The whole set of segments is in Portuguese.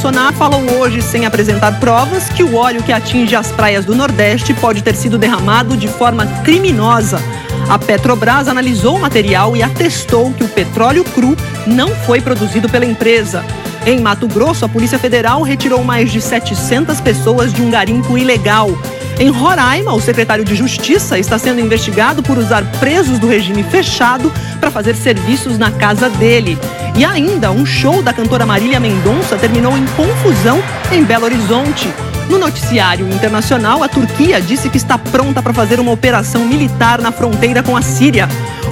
Bolsonaro falou hoje, sem apresentar provas, que o óleo que atinge as praias do Nordeste pode ter sido derramado de forma criminosa. A Petrobras analisou o material e atestou que o petróleo cru não foi produzido pela empresa. Em Mato Grosso, a Polícia Federal retirou mais de 700 pessoas de um garimpo ilegal. Em Roraima, o secretário de Justiça está sendo investigado por usar presos do regime fechado para fazer serviços na casa dele. E ainda, um show da cantora Marília Mendonça terminou em confusão em Belo Horizonte. No noticiário internacional, a Turquia disse que está pronta para fazer uma operação militar na fronteira com a Síria.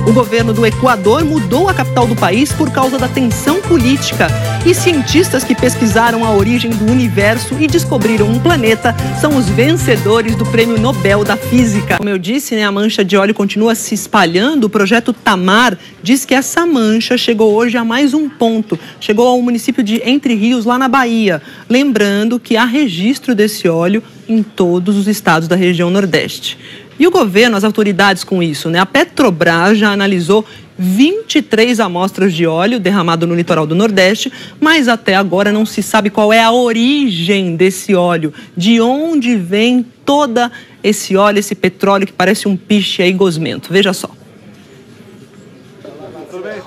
O governo do Equador mudou a capital do país por causa da tensão política. E cientistas que pesquisaram a origem do universo e descobriram um planeta são os vencedores do Prêmio Nobel da Física. Como eu disse, a mancha de óleo continua se espalhando. O projeto Tamar diz que essa mancha chegou hoje a mais um ponto. Chegou ao município de Entre Rios, lá na Bahia. Lembrando que há registro desse óleo em todos os estados da região Nordeste. E o governo, as autoridades com isso, A Petrobras já analisou 23 amostras de óleo derramado no litoral do Nordeste, mas até agora não se sabe qual é a origem desse óleo, de onde vem todo esse óleo, esse petróleo que parece um piche aí gosmento. Veja só.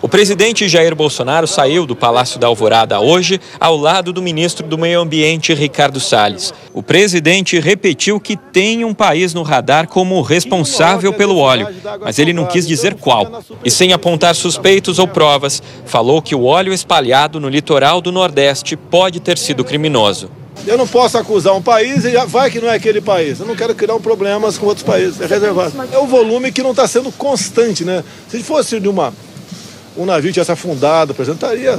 O presidente Jair Bolsonaro saiu do Palácio da Alvorada hoje ao lado do ministro do Meio Ambiente, Ricardo Salles. O presidente repetiu que tem um país no radar como responsável pelo óleo, mas ele não quis dizer qual. E sem apontar suspeitos ou provas, falou que o óleo espalhado no litoral do Nordeste pode ter sido criminoso. Eu não posso acusar um país e já vai que não é aquele país. Eu não quero criar problemas com outros países, é reservado. É o volume que não está sendo constante, Se fosse de um navio tivesse afundado, por exemplo, estaria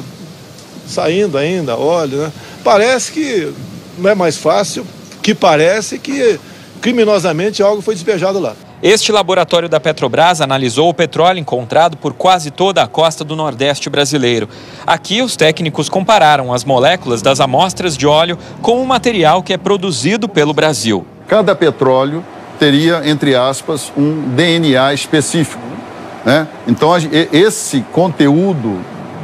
saindo ainda óleo, Parece que não é mais fácil, que parece que criminosamente algo foi despejado lá. Este laboratório da Petrobras analisou o petróleo encontrado por quase toda a costa do Nordeste brasileiro. Aqui, os técnicos compararam as moléculas das amostras de óleo com o material que é produzido pelo Brasil. Cada petróleo teria, entre aspas, um DNA específico. Então, esse conteúdo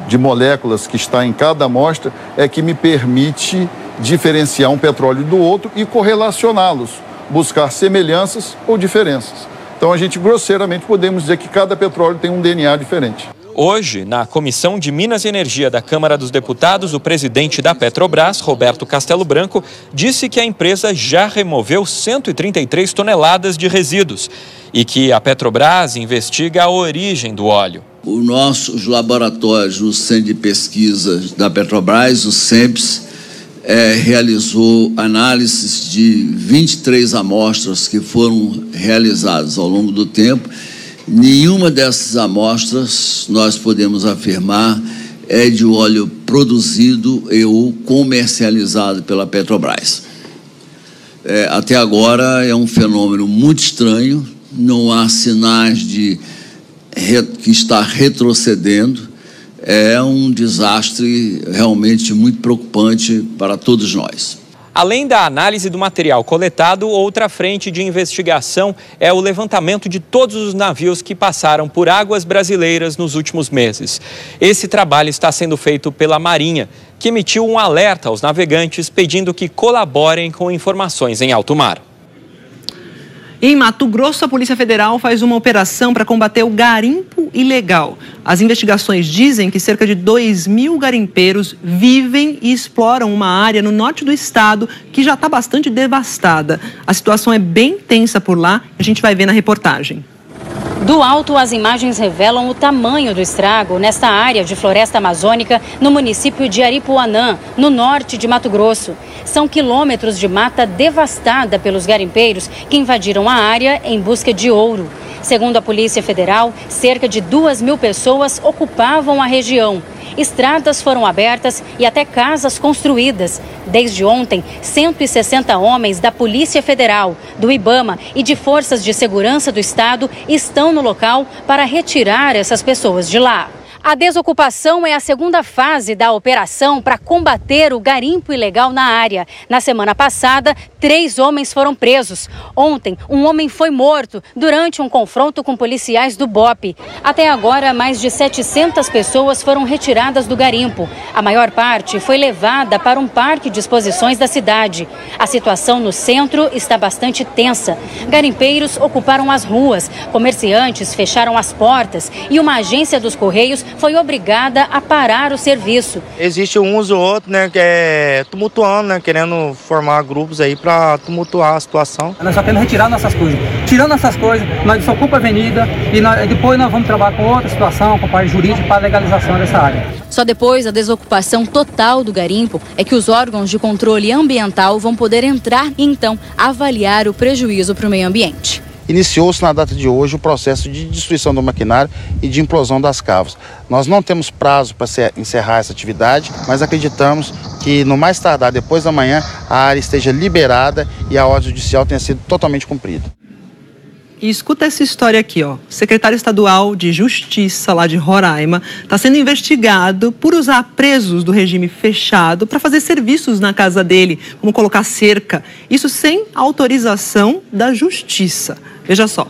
de moléculas que está em cada amostra é que me permite diferenciar um petróleo do outro e correlacioná-los, buscar semelhanças ou diferenças. Então, a gente grosseiramente podemos dizer que cada petróleo tem um DNA diferente. Hoje, na Comissão de Minas e Energia da Câmara dos Deputados, o presidente da Petrobras, Roberto Castelo Branco, disse que a empresa já removeu 133 toneladas de resíduos e que a Petrobras investiga a origem do óleo. Os laboratórios, o Centro de Pesquisa da Petrobras, o CEMPES, realizou análises de 23 amostras que foram realizadas ao longo do tempo. Nenhuma dessas amostras, nós podemos afirmar, é de óleo produzido ou comercializado pela Petrobras. Até agora é um fenômeno muito estranho, não há sinais de que está retrocedendo. É um desastre realmente muito preocupante para todos nós. Além da análise do material coletado, outra frente de investigação é o levantamento de todos os navios que passaram por águas brasileiras nos últimos meses. Esse trabalho está sendo feito pela Marinha, que emitiu um alerta aos navegantes pedindo que colaborem com informações em alto mar. Em Mato Grosso, a Polícia Federal faz uma operação para combater o garimpo ilegal. As investigações dizem que cerca de 2.000 garimpeiros vivem e exploram uma área no norte do estado que já está bastante devastada. A situação é bem tensa por lá, a gente vai ver na reportagem. Do alto, as imagens revelam o tamanho do estrago nesta área de floresta amazônica no município de Aripuanã, no norte de Mato Grosso. São quilômetros de mata devastada pelos garimpeiros que invadiram a área em busca de ouro. Segundo a Polícia Federal, cerca de 2.000 pessoas ocupavam a região. Estradas foram abertas e até casas construídas. Desde ontem, 160 homens da Polícia Federal, do IBAMA e de forças de segurança do estado estão no local para retirar essas pessoas de lá. A desocupação é a segunda fase da operação para combater o garimpo ilegal na área. Na semana passada, 3 homens foram presos. Ontem, um homem foi morto durante um confronto com policiais do BOPE. Até agora, mais de 700 pessoas foram retiradas do garimpo. A maior parte foi levada para um parque de exposições da cidade. A situação no centro está bastante tensa. Garimpeiros ocuparam as ruas, comerciantes fecharam as portas e uma agência dos Correios foi obrigada a parar o serviço. Existe uns ou outros, né, que é tumultuando, né, querendo formar grupos aí para tumultuar a situação. Nós só queremos retirar nossas coisas. Tirando nossas coisas, nós desocupamos a avenida e depois nós vamos trabalhar com outra situação, com a parte jurídica para a legalização dessa área. Só depois da desocupação total do garimpo é que os órgãos de controle ambiental vão poder entrar e então avaliar o prejuízo para o meio ambiente. Iniciou-se na data de hoje o processo de destruição do maquinário e de implosão das cavas. Nós não temos prazo para encerrar essa atividade, mas acreditamos que no mais tardar, depois da manhã, a área esteja liberada e a ordem judicial tenha sido totalmente cumprida. E escuta essa história aqui, ó. O secretário estadual de Justiça lá de Roraima está sendo investigado por usar presos do regime fechado para fazer serviços na casa dele, como colocar cerca. Isso sem autorização da Justiça. Veja só.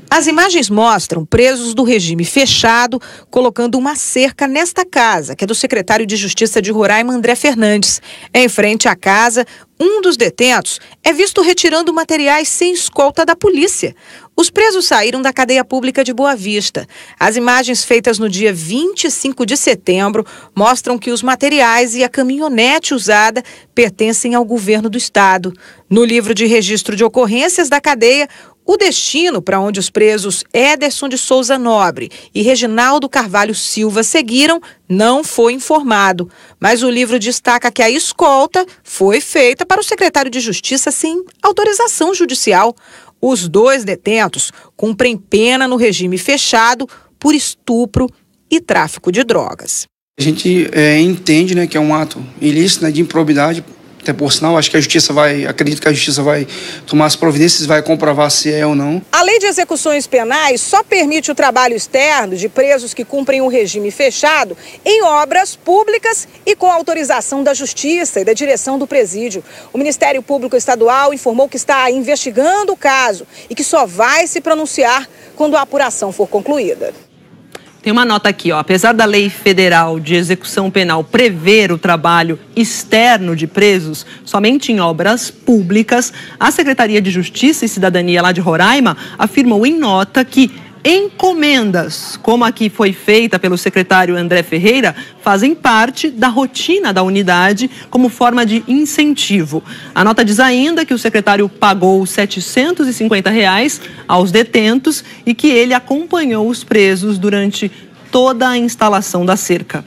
As imagens mostram presos do regime fechado colocando uma cerca nesta casa, que é do secretário de Justiça de Roraima, André Fernandes. Em frente à casa, um dos detentos é visto retirando materiais sem escolta da polícia. Os presos saíram da cadeia pública de Boa Vista. As imagens feitas no dia 25 de setembro mostram que os materiais e a caminhonete usada pertencem ao governo do estado. No livro de registro de ocorrências da cadeia, o destino para onde os presos Ederson de Souza Nobre e Reginaldo Carvalho Silva seguiram não foi informado. Mas o livro destaca que a escolta foi feita para o secretário de Justiça sem autorização judicial. Os 2 detentos cumprem pena no regime fechado por estupro e tráfico de drogas. A gente entende, né, que é um ato ilícito, né, de improbidade. Até por sinal, acredito que a justiça vai tomar as providências, vai comprovar se é ou não. A lei de execuções penais só permite o trabalho externo de presos que cumprem um regime fechado em obras públicas e com autorização da Justiça e da direção do presídio. O Ministério Público Estadual informou que está investigando o caso e que só vai se pronunciar quando a apuração for concluída. Tem uma nota aqui, ó. Apesar da lei federal de execução penal prever o trabalho externo de presos somente em obras públicas, a Secretaria de Justiça e Cidadania lá de Roraima afirmou em nota que encomendas, como a que foi feita pelo secretário André Ferreira, fazem parte da rotina da unidade como forma de incentivo. A nota diz ainda que o secretário pagou R$ 750 aos detentos e que ele acompanhou os presos durante toda a instalação da cerca.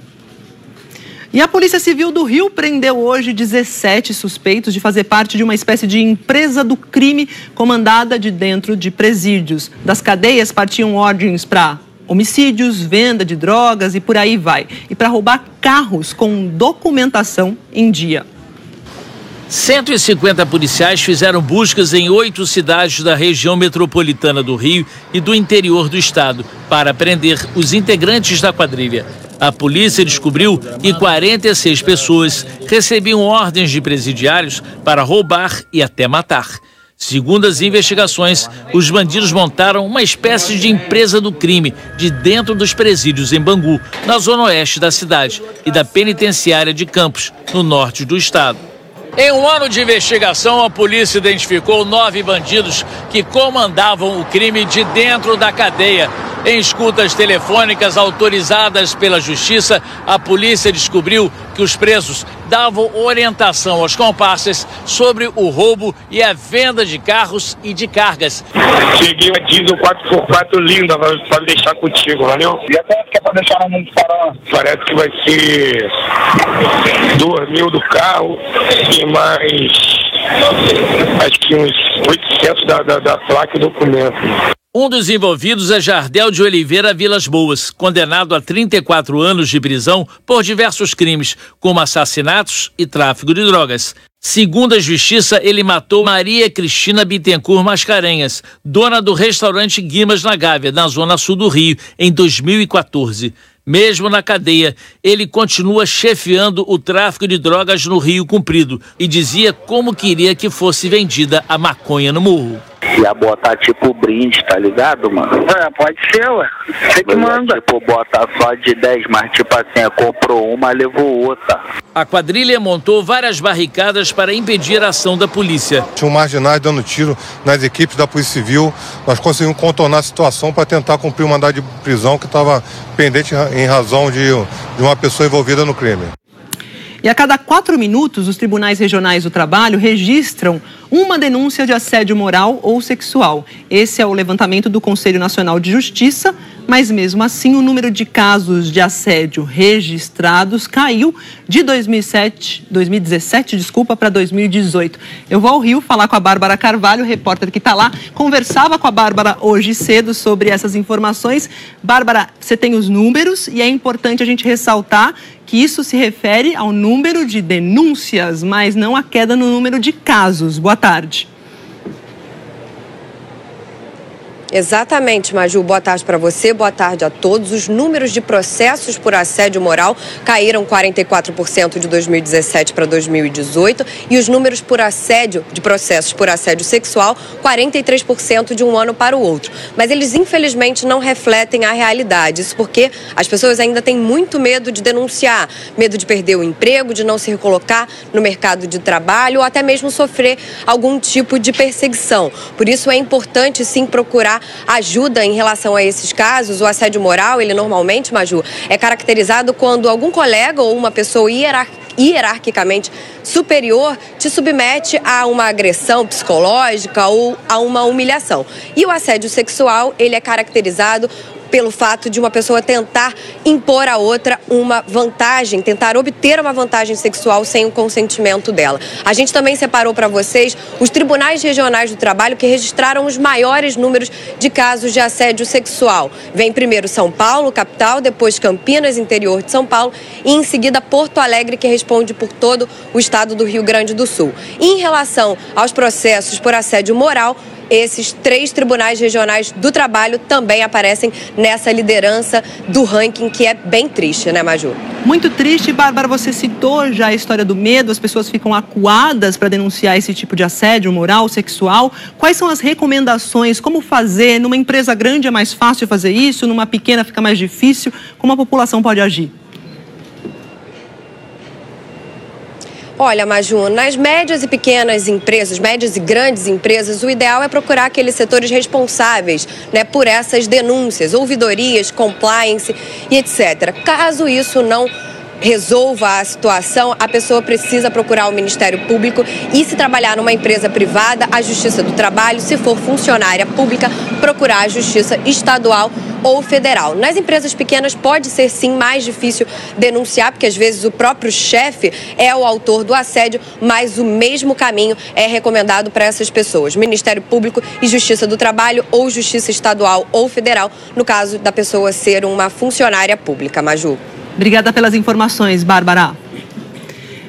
E a Polícia Civil do Rio prendeu hoje 17 suspeitos de fazer parte de uma espécie de empresa do crime comandada de dentro de presídios. Das cadeias partiam ordens para homicídios, venda de drogas e por aí vai. E para roubar carros com documentação em dia. 150 policiais fizeram buscas em 8 cidades da região metropolitana do Rio e do interior do estado para prender os integrantes da quadrilha. A polícia descobriu que 46 pessoas recebiam ordens de presidiários para roubar e até matar. Segundo as investigações, os bandidos montaram uma espécie de empresa do crime de dentro dos presídios em Bangu, na zona oeste da cidade, e da penitenciária de Campos, no norte do estado. Em um ano de investigação, a polícia identificou 9 bandidos que comandavam o crime de dentro da cadeia. Em escutas telefônicas autorizadas pela Justiça, a polícia descobriu que os presos davam orientação aos comparsas sobre o roubo e a venda de carros e de cargas. Cheguei uma diesel 4x4 linda para deixar contigo, valeu? E até que é para deixar no mundo parar? Parece que vai ser 2 mil do carro e mais acho que uns 800 da placa e documento. Um dos envolvidos é Jardel de Oliveira Vilas Boas, condenado a 34 anos de prisão por diversos crimes, como assassinatos e tráfico de drogas. Segundo a Justiça, ele matou Maria Cristina Bittencourt Mascarenhas, dona do restaurante Guimas na Gávea, na zona sul do Rio, em 2014. Mesmo na cadeia, ele continua chefiando o tráfico de drogas no Rio Comprido e dizia como queria que fosse vendida a maconha no morro. Ia botar tipo brinde, tá ligado, mano? Pode ser, ué. Você que manda. Tipo, bota só de 10, mas tipo assim, comprou uma, levou outra. A quadrilha montou várias barricadas para impedir a ação da polícia. Tinham marginais dando tiro nas equipes da Polícia Civil. Nós conseguimos contornar a situação para tentar cumprir o mandado de prisão que estava pendente em razão de uma pessoa envolvida no crime. E a cada 4 minutos, os tribunais regionais do trabalho registram uma denúncia de assédio moral ou sexual. Esse é o levantamento do Conselho Nacional de Justiça, mas mesmo assim o número de casos de assédio registrados caiu de 2017 para 2018. Eu vou ao Rio falar com a Bárbara Carvalho, repórter que está lá. Conversava com a Bárbara hoje cedo sobre essas informações. Bárbara, você tem os números e é importante a gente ressaltar que isso se refere ao número de denúncias, mas não à queda no número de casos. Boa tarde. Exatamente, Maju. Boa tarde para você, boa tarde a todos. Os números de processos por assédio moral caíram 44% de 2017 para 2018 e os números de processos por assédio sexual, 43% de um ano para o outro. Mas eles, infelizmente, não refletem a realidade. Isso porque as pessoas ainda têm muito medo de denunciar, medo de perder o emprego, de não se recolocar no mercado de trabalho ou até mesmo sofrer algum tipo de perseguição. Por isso é importante, sim, procurar ajuda em relação a esses casos. O assédio moral, ele normalmente, Maju, é caracterizado quando algum colega ou uma pessoa hierarquicamente superior te submete a uma agressão psicológica ou a uma humilhação. E o assédio sexual, ele é caracterizado pelo fato de uma pessoa tentar impor a outra uma vantagem, tentar obter uma vantagem sexual sem o consentimento dela. A gente também separou para vocês os tribunais regionais do trabalho que registraram os maiores números de casos de assédio sexual. Vem primeiro São Paulo, capital, depois Campinas, interior de São Paulo, e em seguida Porto Alegre, que responde por todo o estado do Rio Grande do Sul. E em relação aos processos por assédio moral, esses 3 tribunais regionais do trabalho também aparecem nessa liderança do ranking, que é bem triste, né, Maju? Muito triste, Bárbara. Você citou já a história do medo, as pessoas ficam acuadas para denunciar esse tipo de assédio moral, sexual. Quais são as recomendações? Como fazer? Numa empresa grande é mais fácil fazer isso, numa pequena fica mais difícil. Como a população pode agir? Olha, Maju, nas médias e pequenas empresas, médias e grandes empresas, o ideal é procurar aqueles setores responsáveis, né, por essas denúncias, ouvidorias, compliance e etc. Caso isso não resolva a situação, a pessoa precisa procurar o Ministério Público e, se trabalhar numa empresa privada, a Justiça do Trabalho. Se for funcionária pública, procurar a Justiça Estadual ou Federal. Nas empresas pequenas pode ser, sim, mais difícil denunciar, porque às vezes o próprio chefe é o autor do assédio, mas o mesmo caminho é recomendado para essas pessoas: Ministério Público e Justiça do Trabalho, ou Justiça Estadual ou Federal, no caso da pessoa ser uma funcionária pública. Maju. Obrigada pelas informações, Bárbara.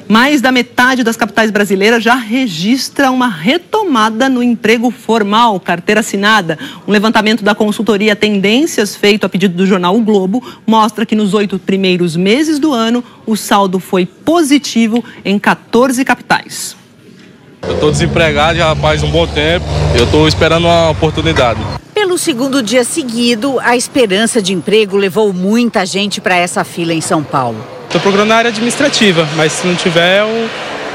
Mais da metade das capitais brasileiras já registra uma retomada no emprego formal, carteira assinada. Um levantamento da consultoria Tendências, feito a pedido do jornal O Globo, mostra que nos 8 primeiros meses do ano, o saldo foi positivo em 14 capitais. Eu estou desempregado já faz um bom tempo, eu estou esperando uma oportunidade. Pelo segundo dia seguido, a esperança de emprego levou muita gente para essa fila em São Paulo. Estou procurando na área administrativa, mas se não tiver, eu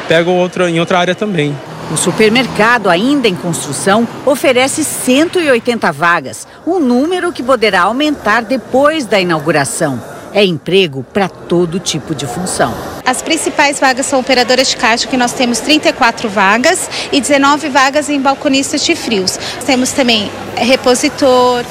pego em outra área também. O supermercado, ainda em construção, oferece 180 vagas, um número que poderá aumentar depois da inauguração. É emprego para todo tipo de função. As principais vagas são operadoras de caixa, que nós temos 34 vagas e 19 vagas em balconistas de frios. Temos também repositor,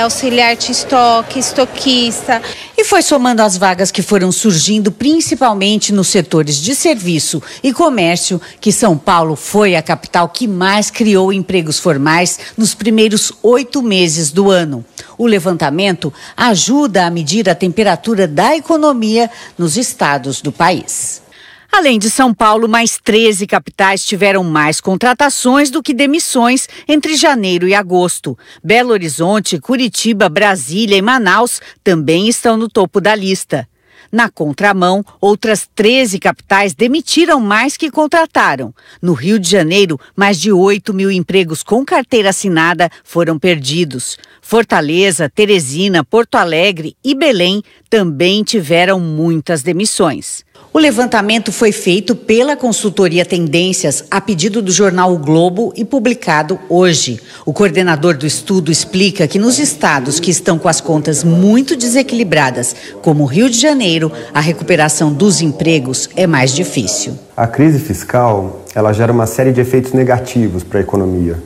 auxiliar de estoque, estoquista. E foi somando as vagas que foram surgindo principalmente nos setores de serviço e comércio que São Paulo foi a capital que mais criou empregos formais nos primeiros 8 meses do ano. O levantamento ajuda a medir a temperatura da economia nos estados do país. Além de São Paulo, mais 13 capitais tiveram mais contratações do que demissões entre janeiro e agosto. Belo Horizonte, Curitiba, Brasília e Manaus também estão no topo da lista. Na contramão, outras 13 capitais demitiram mais que contrataram. No Rio de Janeiro, mais de 8 mil empregos com carteira assinada foram perdidos. Fortaleza, Teresina, Porto Alegre e Belém também tiveram muitas demissões. O levantamento foi feito pela consultoria Tendências a pedido do jornal O Globo e publicado hoje. O coordenador do estudo explica que nos estados que estão com as contas muito desequilibradas, como o Rio de Janeiro, a recuperação dos empregos é mais difícil. A crise fiscal, ela gera uma série de efeitos negativos para a economia.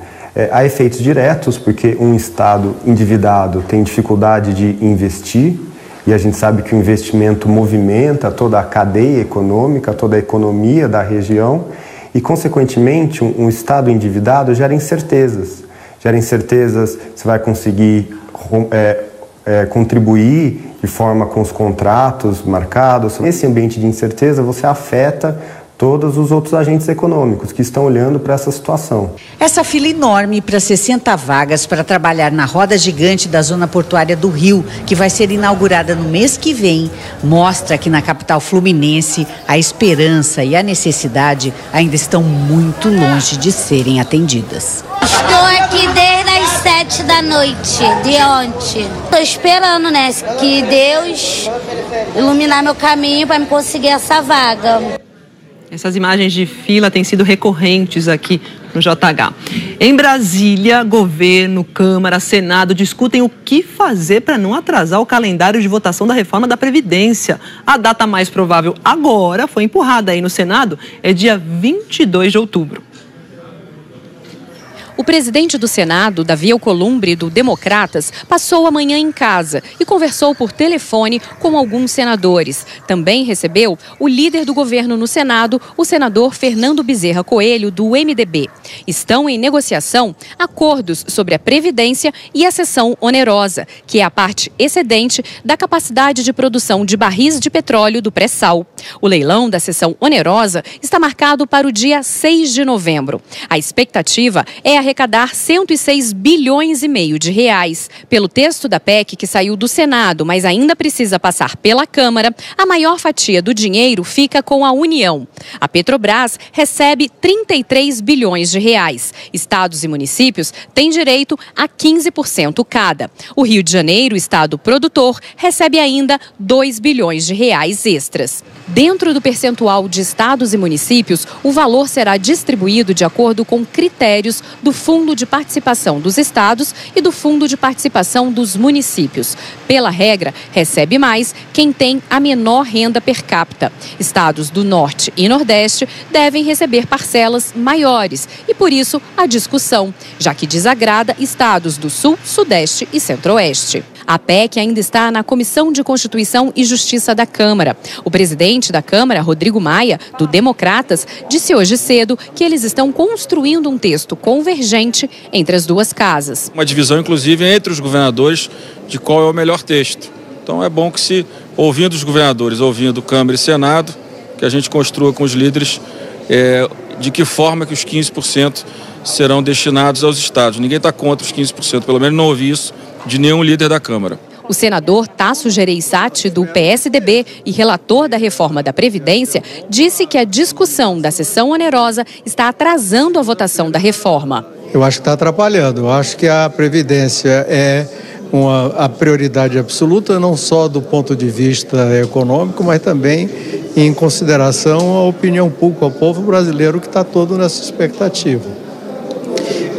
Há efeitos diretos, porque um estado endividado tem dificuldade de investir, e a gente sabe que o investimento movimenta toda a cadeia econômica, toda a economia da região e, consequentemente, um estado endividado gera incertezas. Gera incertezas se vai conseguir contribuir de forma com os contratos marcados. Nesse ambiente de incerteza, você afeta todos os outros agentes econômicos que estão olhando para essa situação. Essa fila enorme para 60 vagas para trabalhar na roda gigante da zona portuária do Rio, que vai ser inaugurada no mês que vem, mostra que na capital fluminense a esperança e a necessidade ainda estão muito longe de serem atendidas. Estou aqui desde as 7 da noite de ontem. Estou esperando, né, que Deus iluminar meu caminho para me conseguir essa vaga. Essas imagens de fila têm sido recorrentes aqui no JH. Em Brasília, governo, Câmara, Senado discutem o que fazer para não atrasar o calendário de votação da reforma da Previdência. A data mais provável agora foi empurrada aí no Senado, é dia 22 de outubro. O presidente do Senado, Davi Alcolumbre, do Democratas, passou a manhã em casa e conversou por telefone com alguns senadores. Também recebeu o líder do governo no Senado, o senador Fernando Bezerra Coelho, do MDB. Estão em negociação acordos sobre a Previdência e a cessão onerosa, que é a parte excedente da capacidade de produção de barris de petróleo do pré-sal. O leilão da cessão onerosa está marcado para o dia 6 de novembro. A expectativa é arrecadar 106 bilhões e meio de reais. Pelo texto da PEC que saiu do Senado, mas ainda precisa passar pela Câmara, a maior fatia do dinheiro fica com a União. A Petrobras recebe 33 bilhões de reais. Estados e municípios têm direito a 15% cada. O Rio de Janeiro, estado produtor, recebe ainda 2 bilhões de reais extras. Dentro do percentual de estados e municípios, o valor será distribuído de acordo com critérios do Fundo de Participação dos Estados e do Fundo de Participação dos Municípios. Pela regra, recebe mais quem tem a menor renda per capita. Estados do Norte e Nordeste devem receber parcelas maiores e, por isso, a discussão, já que desagrada estados do Sul, Sudeste e Centro-Oeste. A PEC ainda está na Comissão de Constituição e Justiça da Câmara. O presidente da Câmara, Rodrigo Maia, do Democratas, disse hoje cedo que eles estão construindo um texto convergente entre as duas casas. Uma divisão, inclusive, entre os governadores de qual é o melhor texto. Então é bom que, se ouvindo os governadores, ouvindo Câmara e Senado, que a gente construa com os líderes de que forma que os 15% serão destinados aos estados. Ninguém está contra os 15%, pelo menos não ouvi isso de nenhum líder da Câmara. O senador Tasso Gereissati, do PSDB e relator da reforma da Previdência, disse que a discussão da cessão onerosa está atrasando a votação da reforma. Eu acho que está atrapalhando. Eu acho que a Previdência é a prioridade absoluta, não só do ponto de vista econômico, mas também em consideração à opinião pública, ao povo brasileiro que está todo nessa expectativa.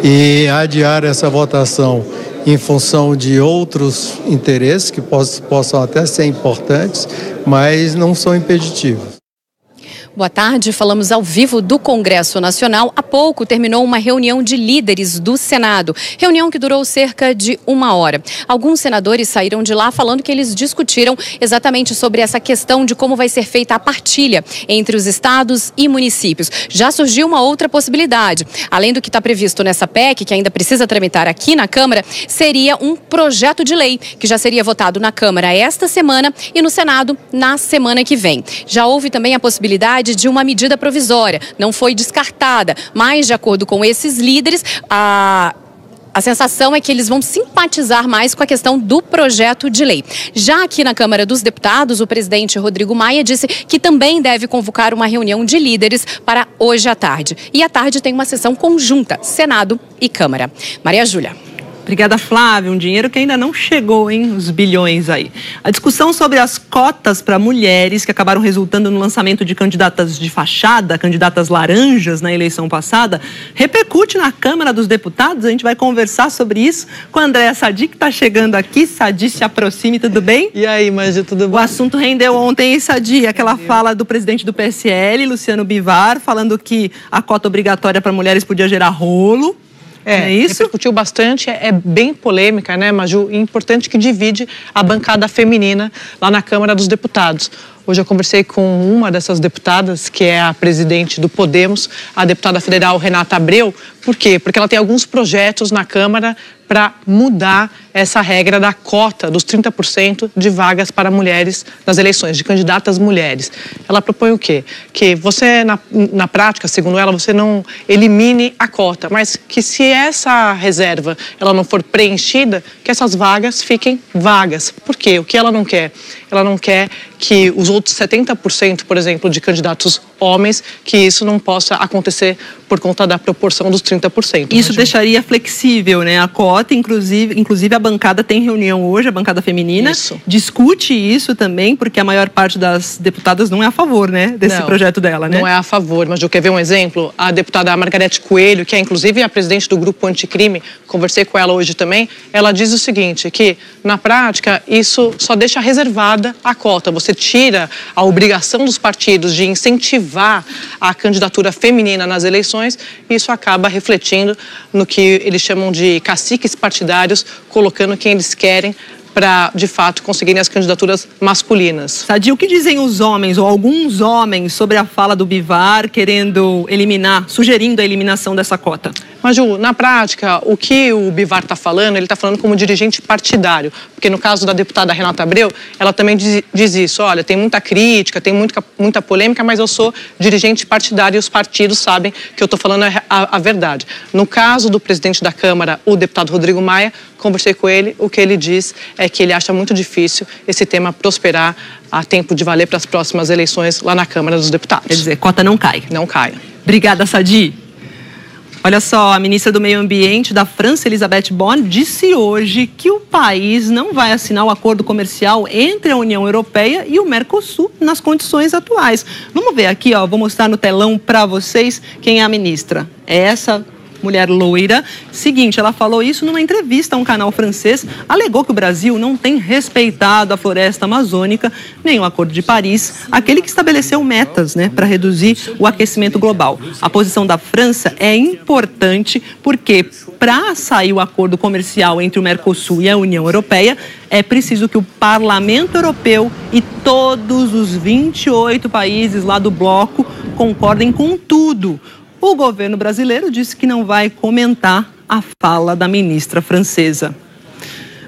E adiar essa votação em função de outros interesses que possam até ser importantes, mas não são impeditivos. Boa tarde, falamos ao vivo do Congresso Nacional. Há pouco terminou uma reunião de líderes do Senado, reunião que durou cerca de 1 hora. Alguns senadores saíram de lá falando que eles discutiram exatamente sobre essa questão de como vai ser feita a partilha entre os estados e municípios. Já surgiu uma outra possibilidade. Além do que está previsto nessa PEC, que ainda precisa tramitar aqui na Câmara, seria um projeto de lei que já seria votado na Câmara esta semana e no Senado na semana que vem. Já houve também a possibilidade possibilidade de uma medida provisória. Não foi descartada, mas, de acordo com esses líderes, a sensação é que eles vão simpatizar mais com a questão do projeto de lei. Já aqui na Câmara dos Deputados, o presidente Rodrigo Maia disse que também deve convocar uma reunião de líderes para hoje à tarde. E à tarde tem uma sessão conjunta, Senado e Câmara. Maria Júlia. Obrigada, Flávia. Um dinheiro que ainda não chegou, hein? Os bilhões aí. A discussão sobre as cotas para mulheres que acabaram resultando no lançamento de candidatas de fachada, candidatas laranjas na eleição passada, repercute na Câmara dos Deputados. A gente vai conversar sobre isso com a Andréa Sadi, que está chegando aqui. Sadi, se aproxime, tudo bem? E aí, Magi, tudo bom? O assunto rendeu ontem, hein, Sadi? Aquela fala do presidente do PSL, Luciano Bivar, falando que a cota obrigatória para mulheres podia gerar rolo. É isso? Repercutiu bastante, é bem polêmica, né, Maju? E importante que divide a bancada feminina lá na Câmara dos Deputados. Hoje eu conversei com uma dessas deputadas, que é a presidente do Podemos, a deputada federal Renata Abreu. Por quê? Porque ela tem alguns projetos na Câmara para mudar essa regra da cota dos 30% de vagas para mulheres nas eleições, de candidatas mulheres. Ela propõe o quê? Que você, na prática, segundo ela, você não elimine a cota, mas que se essa reserva ela não for preenchida, que essas vagas fiquem vagas. Por quê? O que ela não quer? Ela não quer que os outros 70%, por exemplo, de candidatos homens, que isso não possa acontecer por conta da proporção dos 30%. Isso deixaria flexível, né? A cota, inclusive a bancada tem reunião hoje, a bancada feminina. Isso. Discute isso também, porque a maior parte das deputadas não é a favor, né? Desse projeto dela, né? Não é a favor, mas eu quero ver um exemplo. A deputada Margarete Coelho, que é inclusive a presidente do Grupo Anticrime, conversei com ela hoje também, ela diz o seguinte, que na prática isso só deixa reservada a cota. Você tira a obrigação dos partidos de incentivar a candidatura feminina nas eleições, e isso acaba refletindo no que eles chamam de caciques partidários, colocando quem eles querem para, de fato, conseguirem as candidaturas masculinas. Sadi, o que dizem os homens, ou alguns homens, sobre a fala do Bivar querendo sugerindo a eliminação dessa cota? Maju, na prática, o que o Bivar está falando, ele está falando como dirigente partidário, porque no caso da deputada Renata Abreu, ela também diz isso, olha, tem muita crítica, tem muita polêmica, mas eu sou dirigente partidário e os partidos sabem que eu estou falando a verdade. No caso do presidente da Câmara, o deputado Rodrigo Maia, conversei com ele, o que ele diz é que ele acha muito difícil esse tema prosperar a tempo de valer para as próximas eleições lá na Câmara dos Deputados. Quer dizer, cota não cai. Não cai. Obrigada, Sadi. Olha só, a ministra do Meio Ambiente da França, Elisabeth Borne, disse hoje que o país não vai assinar o acordo comercial entre a União Europeia e o Mercosul nas condições atuais. Vamos ver aqui, ó, vou mostrar no telão para vocês quem é a ministra. É essa mulher loira. Seguinte, ela falou isso numa entrevista a um canal francês, alegou que o Brasil não tem respeitado a floresta amazônica, nem o Acordo de Paris, aquele que estabeleceu metas, né, para reduzir o aquecimento global. A posição da França é importante porque, para sair o acordo comercial entre o Mercosul e a União Europeia, é preciso que o Parlamento Europeu e todos os 28 países lá do bloco concordem com tudo. O governo brasileiro disse que não vai comentar a fala da ministra francesa.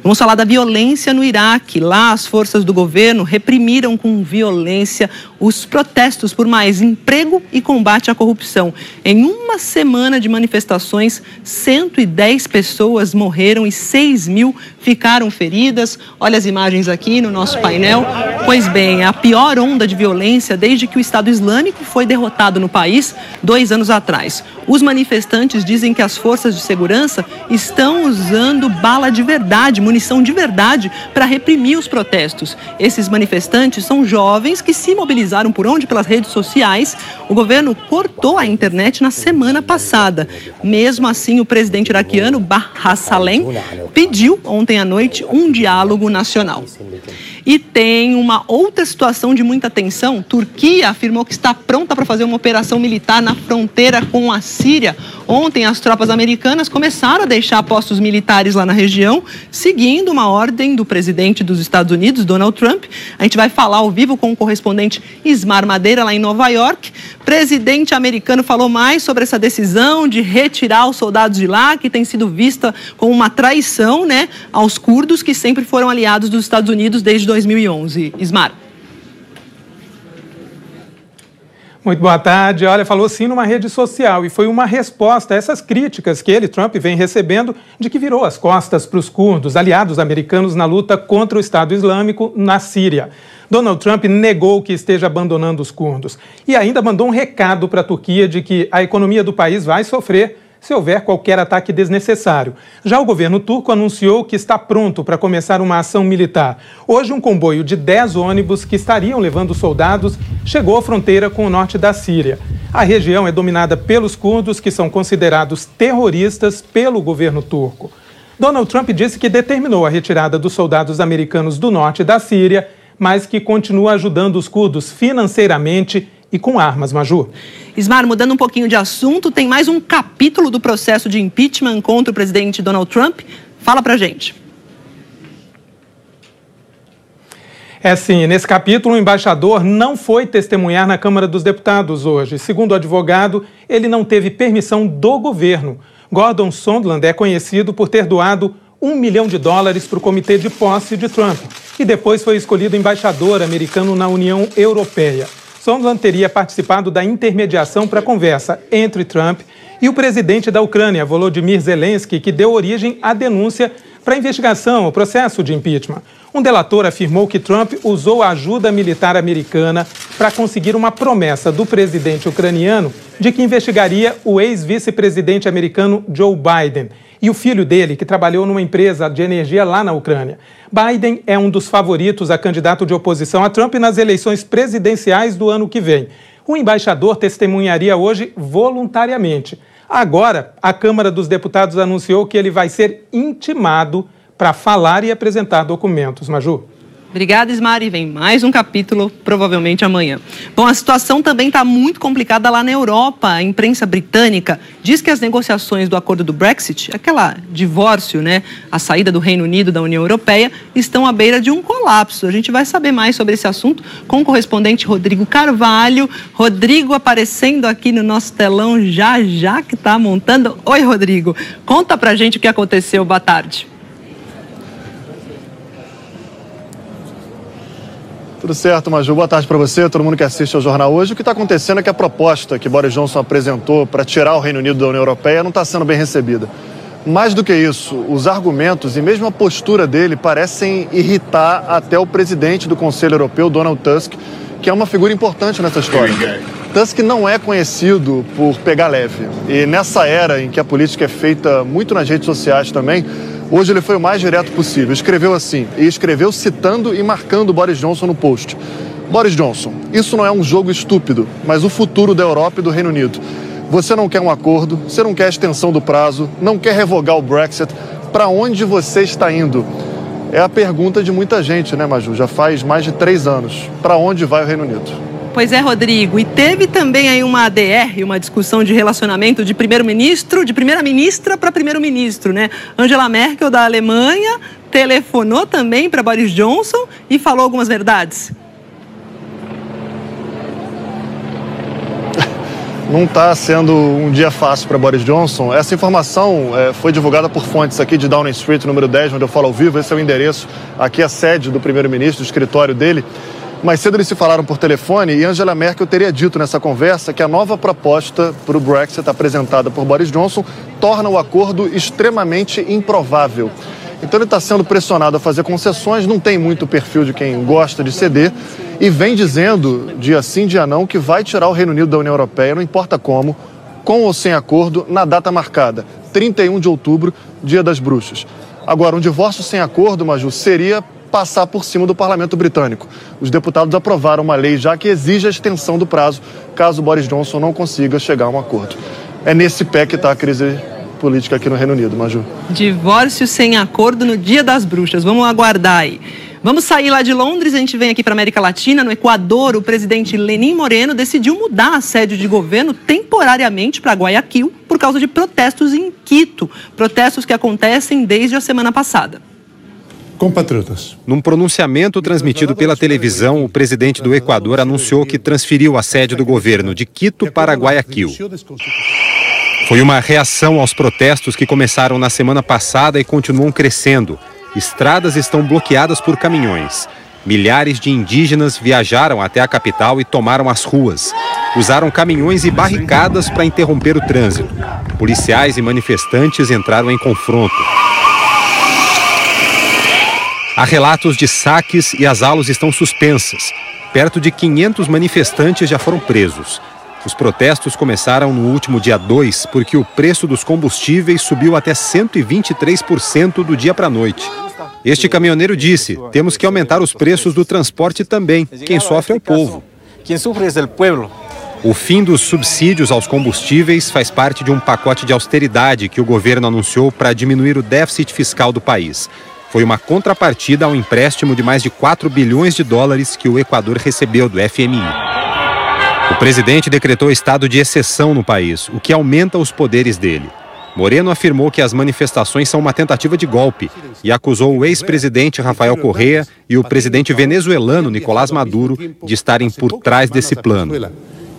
Vamos falar da violência no Iraque. Lá, as forças do governo reprimiram com violência os protestos por mais emprego e combate à corrupção. Em uma semana de manifestações, 110 pessoas morreram e 6.000 ficaram feridas. Olha as imagens aqui no nosso painel. Pois bem, a pior onda de violência desde que o Estado Islâmico foi derrotado no país 2 anos atrás. Os manifestantes dizem que as forças de segurança estão usando bala de verdade, munição de verdade, para reprimir os protestos. Esses manifestantes são jovens que se mobilizaram por onde? Pelas redes sociais. O governo cortou a internet na semana passada. Mesmo assim, o presidente iraquiano, Bahar Salem, pediu ontem à noite um diálogo nacional. E tem uma outra situação de muita tensão. Turquia afirmou que está pronta para fazer uma operação militar na fronteira com a Síria. Ontem, as tropas americanas começaram a deixar postos militares lá na região, seguindo uma ordem do presidente dos Estados Unidos, Donald Trump. A gente vai falar ao vivo com o correspondente Ismar Madeira, lá em Nova York. O presidente americano falou mais sobre essa decisão de retirar os soldados de lá, que tem sido vista como uma traição, né, aos curdos, que sempre foram aliados dos Estados Unidos desde 2011. Ismar. Muito boa tarde. Olha, falou sim numa rede social e foi uma resposta a essas críticas que Trump, vem recebendo de que virou as costas para os curdos, aliados americanos na luta contra o Estado Islâmico na Síria. Donald Trump negou que esteja abandonando os curdos e ainda mandou um recado para a Turquia de que a economia do país vai sofrer se houver qualquer ataque desnecessário. Já o governo turco anunciou que está pronto para começar uma ação militar. Hoje, um comboio de 10 ônibus que estariam levando soldados chegou à fronteira com o norte da Síria. A região é dominada pelos curdos, que são considerados terroristas pelo governo turco. Donald Trump disse que determinou a retirada dos soldados americanos do norte da Síria, mas que continua ajudando os curdos financeiramente e com armas, Maju. Ismar, mudando um pouquinho de assunto, tem mais um capítulo do processo de impeachment contra o presidente Donald Trump. Fala pra gente. Sim, nesse capítulo o embaixador não foi testemunhar na Câmara dos Deputados hoje. Segundo o advogado, ele não teve permissão do governo. Gordon Sondland é conhecido por ter doado $1 milhão para o comitê de posse de Trump e depois foi escolhido embaixador americano na União Europeia. Sondland teria participado da intermediação para a conversa entre Trump e o presidente da Ucrânia, Volodymyr Zelensky, que deu origem à denúncia para a investigação, o processo de impeachment. Um delator afirmou que Trump usou a ajuda militar americana para conseguir uma promessa do presidente ucraniano de que investigaria o ex-vice-presidente americano Joe Biden e o filho dele, que trabalhou numa empresa de energia lá na Ucrânia. Biden é um dos favoritos a candidato de oposição a Trump nas eleições presidenciais do ano que vem. O embaixador testemunharia hoje voluntariamente. Agora, a Câmara dos Deputados anunciou que ele vai ser intimado para falar e apresentar documentos. Maju. Obrigada, Ismar. Vem mais um capítulo, provavelmente amanhã. Bom, a situação também está muito complicada lá na Europa. A imprensa britânica diz que as negociações do acordo do Brexit, aquela divórcio, né, a saída do Reino Unido da União Europeia, estão à beira de um colapso. A gente vai saber mais sobre esse assunto com o correspondente Rodrigo Carvalho. Rodrigo aparecendo aqui no nosso telão já que está montando. Oi, Rodrigo. Conta pra gente o que aconteceu. Boa tarde. Tudo certo, Maju. Boa tarde para você, todo mundo que assiste ao jornal hoje. O que está acontecendo é que a proposta que Boris Johnson apresentou para tirar o Reino Unido da União Europeia não está sendo bem recebida. Mais do que isso, os argumentos e mesmo a postura dele parecem irritar até o presidente do Conselho Europeu, Donald Tusk, que é uma figura importante nessa história. Tusk não é conhecido por pegar leve. E nessa era em que a política é feita muito nas redes sociais também, hoje ele foi o mais direto possível. Escreveu assim, e escreveu citando e marcando Boris Johnson no post. Boris Johnson, isso não é um jogo estúpido, mas o futuro da Europa e do Reino Unido. Você não quer um acordo, você não quer a extensão do prazo, não quer revogar o Brexit. Para onde você está indo? É a pergunta de muita gente, né, Maju? Já faz mais de 3 anos. Para onde vai o Reino Unido? Pois é, Rodrigo. E teve também aí uma ADR, uma discussão de relacionamento de primeiro-ministro, de primeira-ministra para primeiro-ministro, né? Angela Merkel, da Alemanha, telefonou também para Boris Johnson e falou algumas verdades. Não está sendo um dia fácil para Boris Johnson. Essa informação foi divulgada por fontes aqui de Downing Street, número 10, onde eu falo ao vivo. Esse é o endereço, aqui é a sede do primeiro-ministro, o escritório dele. Mais cedo eles se falaram por telefone e Angela Merkel teria dito nessa conversa que a nova proposta para o Brexit apresentada por Boris Johnson torna o acordo extremamente improvável. Então ele está sendo pressionado a fazer concessões, não tem muito perfil de quem gosta de ceder e vem dizendo, dia sim, dia não, que vai tirar o Reino Unido da União Europeia, não importa como, com ou sem acordo, na data marcada, 31 de outubro, Dia das Bruxas. Agora, um divórcio sem acordo, Maju, seria passar por cima do parlamento britânico. Os deputados aprovaram uma lei já que exige a extensão do prazo, caso Boris Johnson não consiga chegar a um acordo. É nesse pé que está a crise política aqui no Reino Unido, Maju. Divórcio sem acordo no Dia das Bruxas. Vamos aguardar aí. Vamos sair lá de Londres, a gente vem aqui para a América Latina. No Equador, o presidente Lenín Moreno decidiu mudar a sede de governo temporariamente para Guayaquil por causa de protestos em Quito. Protestos que acontecem desde a semana passada. Compatriotas. Num pronunciamento transmitido pela televisão, o presidente do Equador anunciou que transferiu a sede do governo de Quito para Guayaquil. Foi uma reação aos protestos que começaram na semana passada e continuam crescendo. Estradas estão bloqueadas por caminhões. Milhares de indígenas viajaram até a capital e tomaram as ruas. usaram caminhões e barricadas para interromper o trânsito. Policiais e manifestantes entraram em confronto. Há relatos de saques e as aulas estão suspensas. Perto de 500 manifestantes já foram presos. Os protestos começaram no último dia 2 porque o preço dos combustíveis subiu até 123% do dia para a noite. Este caminhoneiro disse: temos que aumentar os preços do transporte também. Quem sofre é o povo. Quem sofre é o povo. O fim dos subsídios aos combustíveis faz parte de um pacote de austeridade que o governo anunciou para diminuir o déficit fiscal do país. Foi uma contrapartida ao empréstimo de mais de 4 bilhões de dólares que o Equador recebeu do FMI. O presidente decretou estado de exceção no país, o que aumenta os poderes dele. Moreno afirmou que as manifestações são uma tentativa de golpe e acusou o ex-presidente Rafael Correa e o presidente venezuelano Nicolás Maduro de estarem por trás desse plano.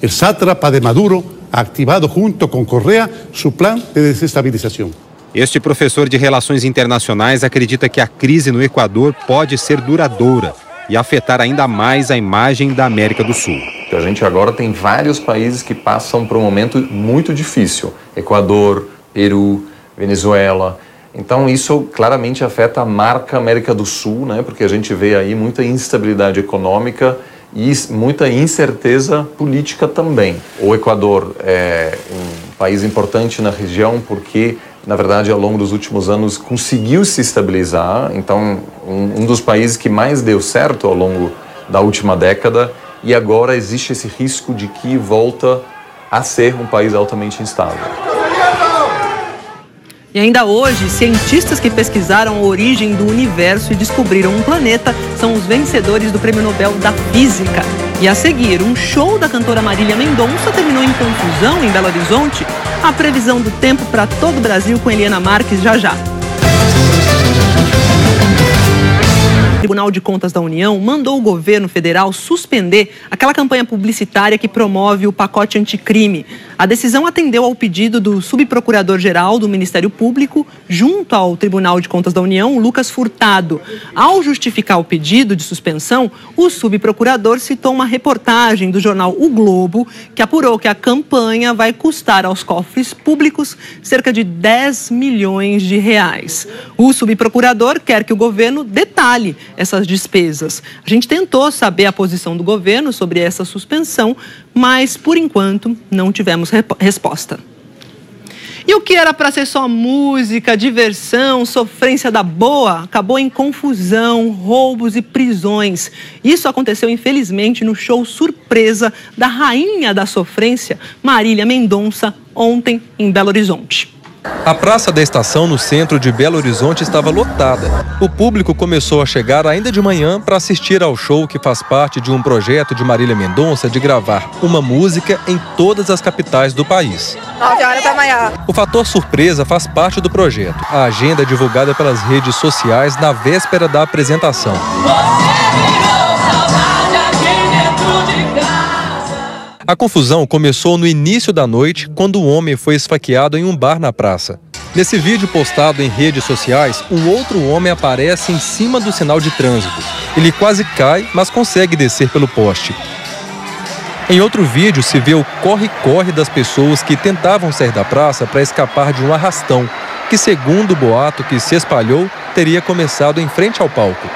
O sátrapa de Maduro ha activado junto com Correa seu plano de desestabilização. Este professor de Relações Internacionais acredita que a crise no Equador pode ser duradoura e afetar ainda mais a imagem da América do Sul. A gente agora tem vários países que passam por um momento muito difícil. Equador, Peru, Venezuela. Então isso claramente afeta a marca América do Sul, né? Porque a gente vê aí muita instabilidade econômica e muita incerteza política também. O Equador é um país importante na região porque, na verdade, ao longo dos últimos anos conseguiu se estabilizar. Então, um dos países que mais deu certo ao longo da última década, e agora existe esse risco de que volta a ser um país altamente instável. E ainda hoje, cientistas que pesquisaram a origem do universo e descobriram um planeta são os vencedores do Prêmio Nobel da Física. E a seguir, um show da cantora Marília Mendonça terminou em confusão em Belo Horizonte. A previsão do tempo para todo o Brasil com Eliana Marques já já. O Tribunal de Contas da União mandou o governo federal suspender aquela campanha publicitária que promove o pacote anticrime. A decisão atendeu ao pedido do subprocurador-geral do Ministério Público, junto ao Tribunal de Contas da União, Lucas Furtado. Ao justificar o pedido de suspensão, o subprocurador citou uma reportagem do jornal O Globo, que apurou que a campanha vai custar aos cofres públicos cerca de 10 milhões de reais. O subprocurador quer que o governo detalhe essas despesas. A gente tentou saber a posição do governo sobre essa suspensão, mas, por enquanto, não tivemos resposta. E o que era para ser só música, diversão, sofrência da boa, acabou em confusão, roubos e prisões. Isso aconteceu, infelizmente, no show surpresa da rainha da sofrência, Marília Mendonça, ontem em Belo Horizonte. A Praça da Estação, no centro de Belo Horizonte, estava lotada. O público começou a chegar ainda de manhã para assistir ao show que faz parte de um projeto de Marília Mendonça de gravar uma música em todas as capitais do país. 9 horas da manhã. O fator surpresa faz parte do projeto. A agenda é divulgada pelas redes sociais na véspera da apresentação. A confusão começou no início da noite, quando o homem foi esfaqueado em um bar na praça. Nesse vídeo postado em redes sociais, um outro homem aparece em cima do sinal de trânsito. Ele quase cai, mas consegue descer pelo poste. Em outro vídeo, se vê o corre-corre das pessoas que tentavam sair da praça para escapar de um arrastão, que, segundo o boato que se espalhou, teria começado em frente ao palco.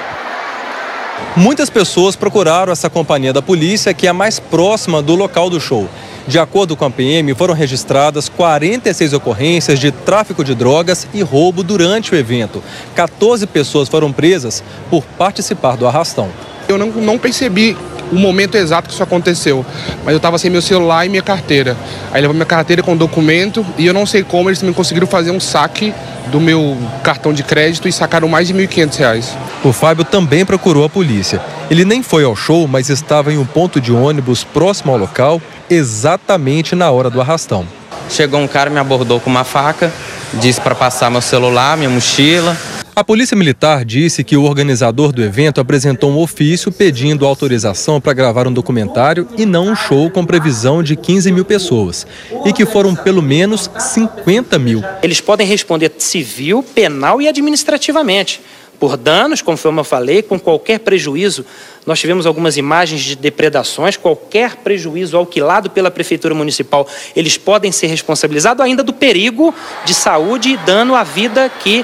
Muitas pessoas procuraram essa companhia da polícia, que é a mais próxima do local do show. De acordo com a PM, foram registradas 46 ocorrências de tráfico de drogas e roubo durante o evento. 14 pessoas foram presas por participar do arrastão. Eu não percebi o momento exato que isso aconteceu, mas eu estava sem meu celular e minha carteira. Aí levou minha carteira com documento e eu não sei como eles também conseguiram fazer um saque do meu cartão de crédito e sacaram mais de R$ 1.500. O Fábio também procurou a polícia. Ele nem foi ao show, mas estava em um ponto de ônibus próximo ao local, exatamente na hora do arrastão. Chegou um cara, me abordou com uma faca, disse para passar meu celular, minha mochila. A Polícia Militar disse que o organizador do evento apresentou um ofício pedindo autorização para gravar um documentário e não um show com previsão de 15 mil pessoas, e que foram pelo menos 50 mil. Eles podem responder civil, penal e administrativamente por danos, conforme eu falei, com qualquer prejuízo. Nós tivemos algumas imagens de depredações, qualquer prejuízo alquilado pela Prefeitura Municipal, eles podem ser responsabilizados, ainda do perigo de saúde e dano à vida que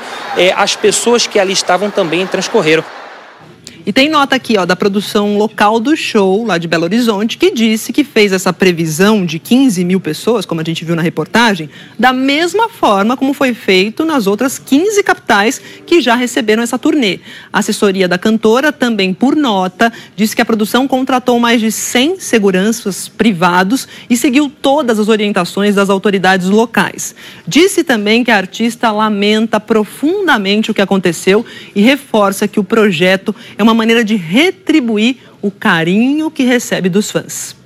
as pessoas que ali estavam também transcorreram. E tem nota aqui, da produção local do show, lá de Belo Horizonte, que disse que fez essa previsão de 15 mil pessoas, como a gente viu na reportagem, da mesma forma como foi feito nas outras 15 capitais que já receberam essa turnê. A assessoria da cantora, também por nota, disse que a produção contratou mais de 100 seguranças privados e seguiu todas as orientações das autoridades locais. Disse também que a artista lamenta profundamente o que aconteceu e reforça que o projeto é uma maneira de retribuir o carinho que recebe dos fãs.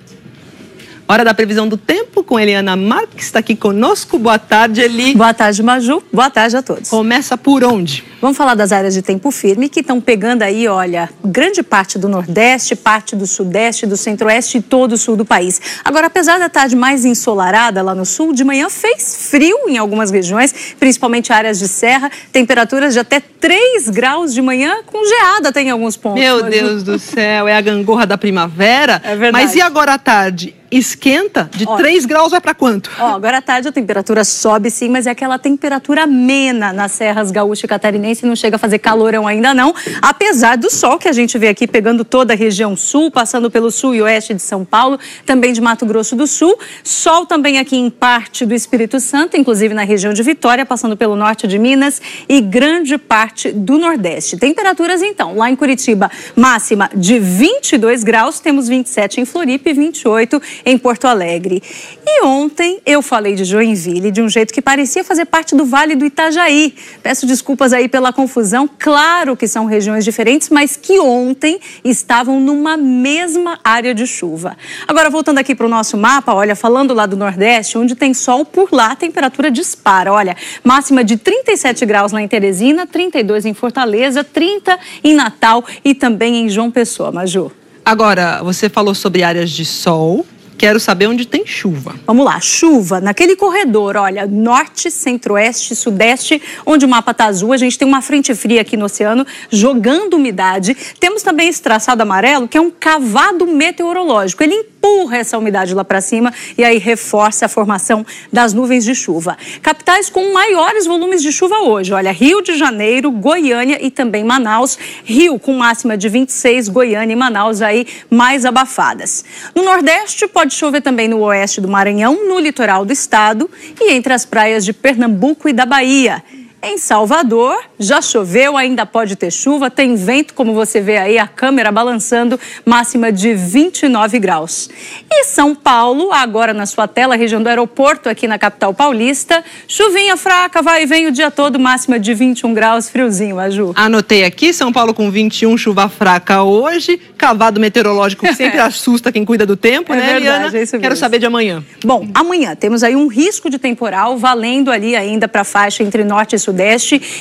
Hora da previsão do tempo com Eliana Marques, está aqui conosco. Boa tarde, Eli. Boa tarde, Maju. Boa tarde a todos. Começa por onde? Vamos falar das áreas de tempo firme que estão pegando aí, olha, grande parte do Nordeste, parte do Sudeste, do Centro-Oeste e todo o Sul do país. Agora, apesar da tarde mais ensolarada lá no Sul, de manhã fez frio em algumas regiões, principalmente áreas de serra, temperaturas de até 3 graus de manhã, com geada tem em alguns pontos. Meu Deus do céu, é a gangorra da primavera. É verdade. Mas e agora à tarde? Esquenta? De 3 graus vai para quanto? Agora à tarde a temperatura sobe sim, mas é aquela temperatura amena nas serras gaúcha e catarinense, não chega a fazer calorão ainda não, apesar do sol que a gente vê aqui pegando toda a região sul, passando pelo sul e oeste de São Paulo, também de Mato Grosso do Sul, sol também aqui em parte do Espírito Santo, inclusive na região de Vitória, passando pelo norte de Minas e grande parte do Nordeste. Temperaturas então, lá em Curitiba, máxima de 22 graus, temos 27 em Floripa e 28 em Porto Alegre. E ontem eu falei de Joinville de um jeito que parecia fazer parte do Vale do Itajaí. Peço desculpas aí pela confusão. Claro que são regiões diferentes, mas que ontem estavam numa mesma área de chuva. Agora, voltando aqui para o nosso mapa, olha, falando lá do Nordeste, onde tem sol, por lá a temperatura dispara. Olha, máxima de 37 graus lá em Teresina, 32 em Fortaleza, 30 em Natal e também em João Pessoa, Maju. Agora, você falou sobre áreas de sol. Quero saber onde tem chuva. Vamos lá, chuva naquele corredor, olha, norte, centro-oeste, sudeste, onde o mapa está azul, a gente tem uma frente fria aqui no oceano, jogando umidade. Temos também esse traçado amarelo, que é um cavado meteorológico. Ele empurra essa umidade lá para cima e aí reforça a formação das nuvens de chuva. Capitais com maiores volumes de chuva hoje, olha, Rio de Janeiro, Goiânia e também Manaus. Rio com máxima de 26, Goiânia e Manaus aí mais abafadas. No Nordeste pode chover também no oeste do Maranhão, no litoral do estado e entre as praias de Pernambuco e da Bahia. Em Salvador, já choveu, ainda pode ter chuva, tem vento, como você vê aí, a câmera balançando, máxima de 29 graus. E São Paulo, agora na sua tela, região do aeroporto, aqui na capital paulista, chuvinha fraca, vai e vem o dia todo, máxima de 21 graus, friozinho, Maju. Anotei aqui, São Paulo com 21, chuva fraca hoje, cavado meteorológico que sempre assusta quem cuida do tempo, né, verdade, Eliana? é isso mesmo. Quero saber de amanhã. Bom, amanhã temos aí um risco de temporal valendo ali ainda para a faixa entre norte e sudeste,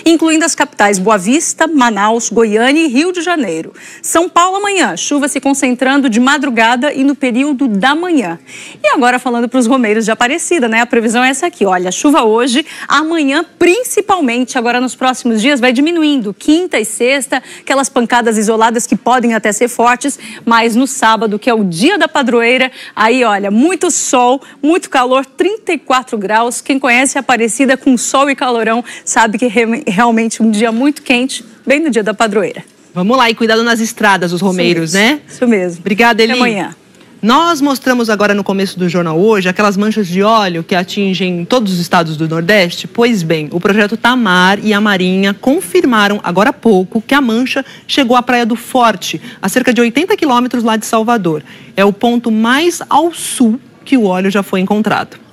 incluindo as capitais Boa Vista, Manaus, Goiânia e Rio de Janeiro. São Paulo amanhã, chuva se concentrando de madrugada e no período da manhã. E agora falando para os romeiros de Aparecida, né? A previsão é essa aqui, olha, chuva hoje, amanhã principalmente, agora nos próximos dias vai diminuindo, quinta e sexta, aquelas pancadas isoladas que podem até ser fortes, mas no sábado, que é o dia da padroeira, aí olha, muito sol, muito calor, 34 graus, quem conhece Aparecida com sol e calorão sabe que realmente um dia muito quente, bem no dia da padroeira. Vamos lá, e cuidado nas estradas, os romeiros, isso, né? Isso mesmo. Obrigada, Eli. Até amanhã. Nós mostramos agora no começo do jornal hoje aquelas manchas de óleo que atingem todos os estados do Nordeste. Pois bem, o projeto Tamar e a Marinha confirmaram agora há pouco que a mancha chegou à Praia do Forte, a cerca de 80 quilômetros lá de Salvador. É o ponto mais ao sul que o óleo já foi encontrado.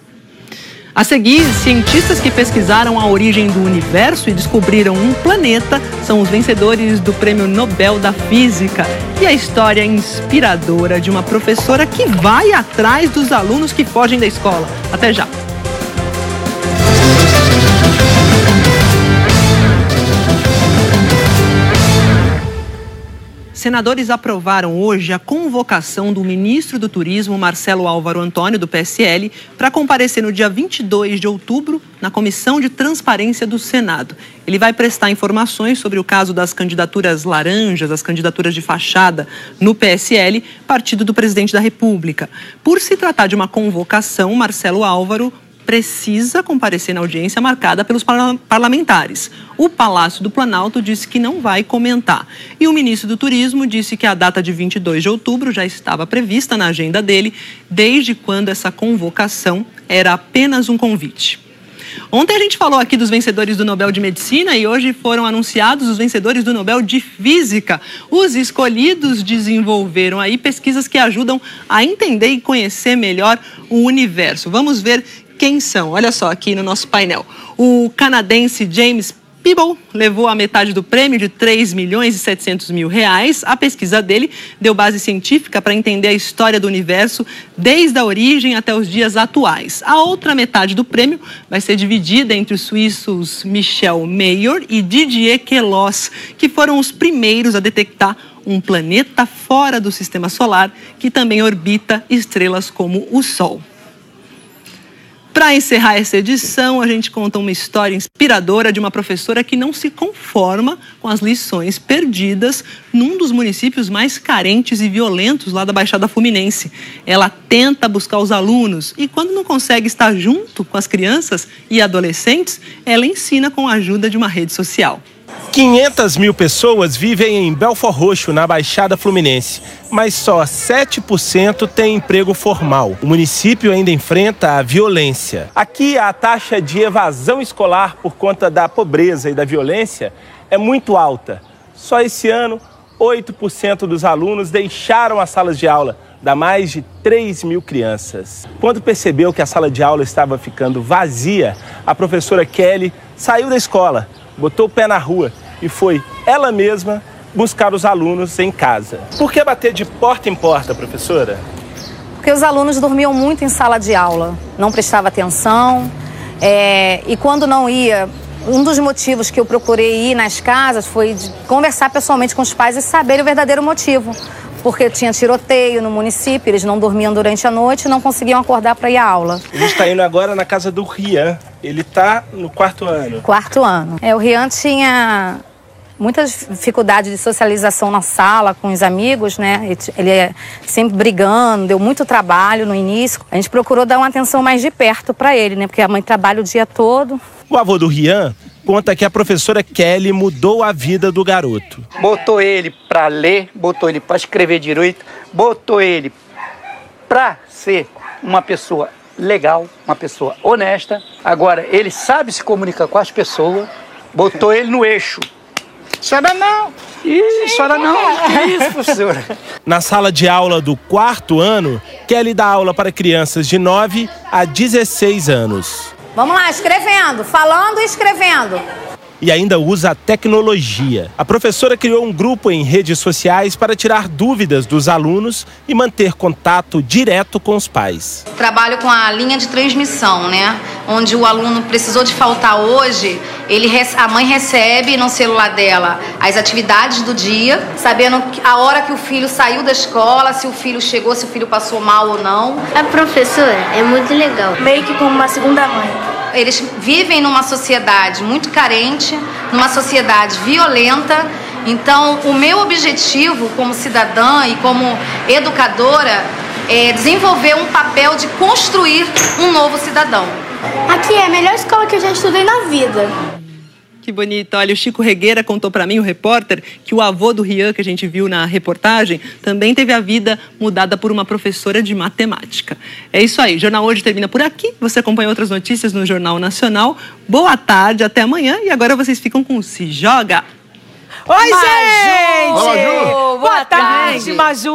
A seguir, cientistas que pesquisaram a origem do universo e descobriram um planeta são os vencedores do Prêmio Nobel da Física. E a história inspiradora de uma professora que vai atrás dos alunos que fogem da escola. Até já! Senadores aprovaram hoje a convocação do ministro do Turismo, Marcelo Álvaro Antônio, do PSL, para comparecer no dia 22 de outubro na Comissão de Transparência do Senado. Ele vai prestar informações sobre o caso das candidaturas laranjas, as candidaturas de fachada no PSL, partido do presidente da República. Por se tratar de uma convocação, Marcelo Álvaro precisa comparecer na audiência marcada pelos parlamentares. O Palácio do Planalto disse que não vai comentar. E o ministro do Turismo disse que a data de 22 de outubro já estava prevista na agenda dele, desde quando essa convocação era apenas um convite. Ontem a gente falou aqui dos vencedores do Nobel de Medicina e hoje foram anunciados os vencedores do Nobel de Física. Os escolhidos desenvolveram aí pesquisas que ajudam a entender e conhecer melhor o universo. Vamos ver quem são. Olha só aqui no nosso painel. O canadense James Peeble levou a metade do prêmio de R$3.700.000. A pesquisa dele deu base científica para entender a história do universo desde a origem até os dias atuais. A outra metade do prêmio vai ser dividida entre os suíços Michel Mayor e Didier Queloz, que foram os primeiros a detectar um planeta fora do sistema solar que também orbita estrelas como o Sol. Para encerrar essa edição, a gente conta uma história inspiradora de uma professora que não se conforma com as lições perdidas num dos municípios mais carentes e violentos lá da Baixada Fluminense. Ela tenta buscar os alunos e, quando não consegue estar junto com as crianças e adolescentes, ela ensina com a ajuda de uma rede social. 500 mil pessoas vivem em Belford Roxo, na Baixada Fluminense, mas só 7% tem emprego formal. O município ainda enfrenta a violência. Aqui, a taxa de evasão escolar por conta da pobreza e da violência é muito alta. Só esse ano, 8% dos alunos deixaram as salas de aula, dá mais de 3 mil crianças. Quando percebeu que a sala de aula estava ficando vazia, a professora Kelly saiu da escola, botou o pé na rua e foi ela mesma buscar os alunos em casa. Por que bater de porta em porta, professora? Porque os alunos dormiam muito em sala de aula, não prestava atenção, e quando não ia, um dos motivos que eu procurei ir nas casas foi de conversar pessoalmente com os pais e saber o verdadeiro motivo. Porque tinha tiroteio no município, eles não dormiam durante a noite e não conseguiam acordar para ir à aula. A gente está indo agora na casa do Rian. Ele está no 4º ano. 4º ano. O Rian tinha muita dificuldade de socialização na sala com os amigos, né? Ele é sempre brigando, deu muito trabalho no início. A gente procurou dar uma atenção mais de perto para ele, né? Porque a mãe trabalha o dia todo. O avô do Rian conta que a professora Kelly mudou a vida do garoto. Botou ele para ler, botou ele para escrever direito, botou ele para ser uma pessoa legal, uma pessoa honesta. Agora, ele sabe se comunicar com as pessoas, botou ele no eixo. Chora não! Chora não! Que isso, professora? Na sala de aula do 4º ano, Kelly dá aula para crianças de 9 a 16 anos. Vamos lá, escrevendo, falando e escrevendo. E ainda usa a tecnologia. A professora criou um grupo em redes sociais para tirar dúvidas dos alunos e manter contato direto com os pais. Trabalho com a linha de transmissão, né? Onde o aluno precisou de faltar hoje, a mãe recebe no celular dela as atividades do dia, sabendo a hora que o filho saiu da escola, se o filho chegou, se o filho passou mal ou não. A professora é muito legal. Meio que como uma segunda mãe. Eles vivem numa sociedade muito carente, numa sociedade violenta. Então, o meu objetivo como cidadã e como educadora é desenvolver um papel de construir um novo cidadão. Aqui é a melhor escola que eu já estudei na vida. Que bonito. Olha, o Chico Regueira contou para mim, o repórter, que o avô do Rian, que a gente viu na reportagem, também teve a vida mudada por uma professora de matemática. É isso aí. O Jornal Hoje termina por aqui. Você acompanha outras notícias no Jornal Nacional. Boa tarde, até amanhã. E agora vocês ficam com o Se Joga. Oi, gente! Boa tarde, Maju!